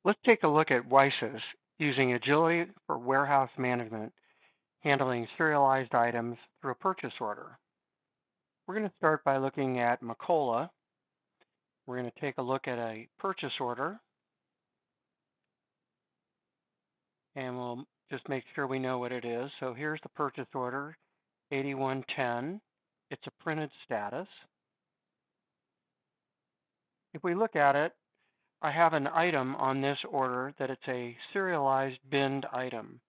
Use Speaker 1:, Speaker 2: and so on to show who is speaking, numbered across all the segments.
Speaker 1: Let's take a look at Wisys using Agility for warehouse management, handling serialized items through a purchase order. We're going to start by looking at Macola. We're going to take a look at a purchase order, and we'll just make sure we know what it is. So here's the purchase order, 8110. It's a printed status. If we look at it, I have an item on this order that it's a serialized binned item,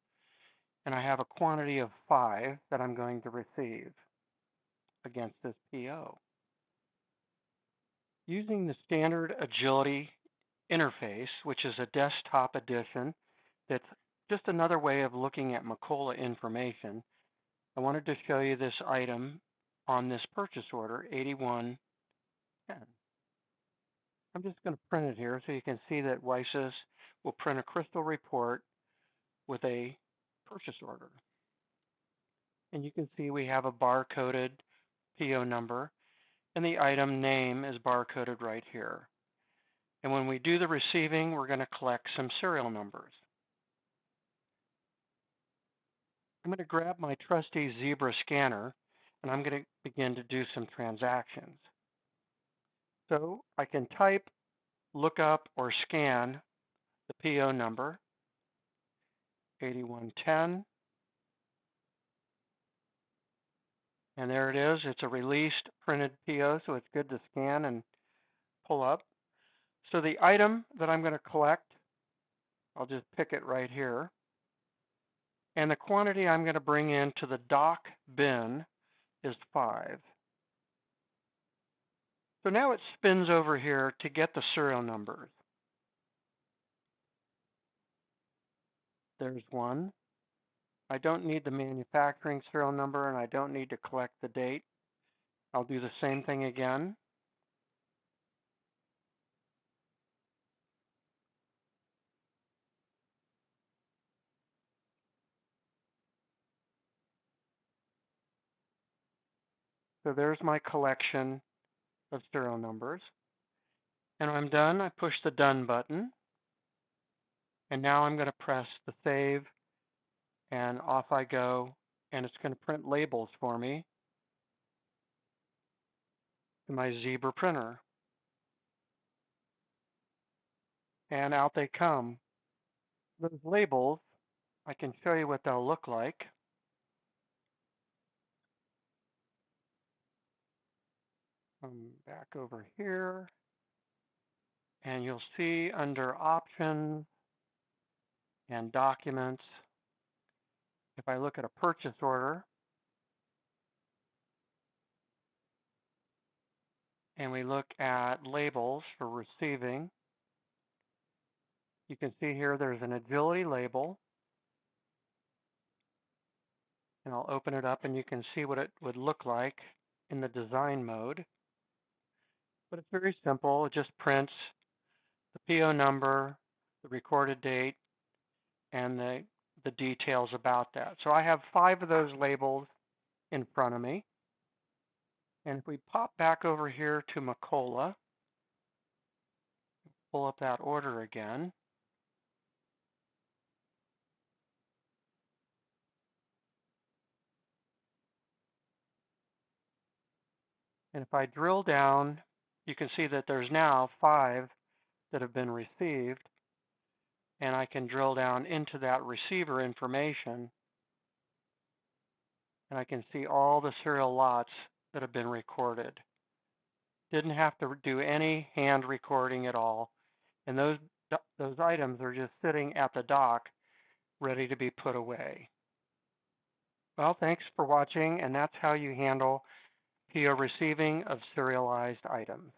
Speaker 1: and I have a quantity of 5 that I'm going to receive against this PO. Using the standard Agility interface, which is a desktop edition, that's just another way of looking at Macola information, I wanted to show you this item on this purchase order, 8110. I'm just going to print it here so you can see that Wisys will print a crystal report with a purchase order. And you can see we have a barcoded PO number, and the item name is barcoded right here. And when we do the receiving, we're going to collect some serial numbers. I'm going to grab my trusty Zebra scanner, and I'm going to begin to do some transactions. So I can type, look up, or scan the PO number, 8110. And there it is. It's a released printed PO, so it's good to scan and pull up. So the item that I'm going to collect, I'll just pick it right here. And the quantity I'm going to bring into the dock bin is 5. So now it spins over here to get the serial numbers. There's one. I don't need the manufacturing serial number, and I don't need to collect the date. I'll do the same thing again. So there's my collection of serial numbers. And when I'm done, I push the Done button. And now I'm going to press the Save, and off I go. And it's going to print labels for me in my Zebra printer. And out they come. Those labels, I can show you what they'll look like. Back over here. And you'll see under Options and Documents, if I look at a purchase order, and we look at labels for receiving, you can see here there's an Agility label. And I'll open it up and you can see what it would look like in the design mode. But it's very simple. It just prints the PO number, the recorded date, and the details about that. So I have 5 of those labels in front of me. And if we pop back over here to Macola, pull up that order again. And if I drill down, you can see that there's now 5 that have been received. And I can drill down into that receiver information, and I can see all the serial lots that have been recorded. Didn't have to do any hand recording at all. And those items are just sitting at the dock ready to be put away. Well, thanks for watching, and that's how you handle PO receiving of serialized items.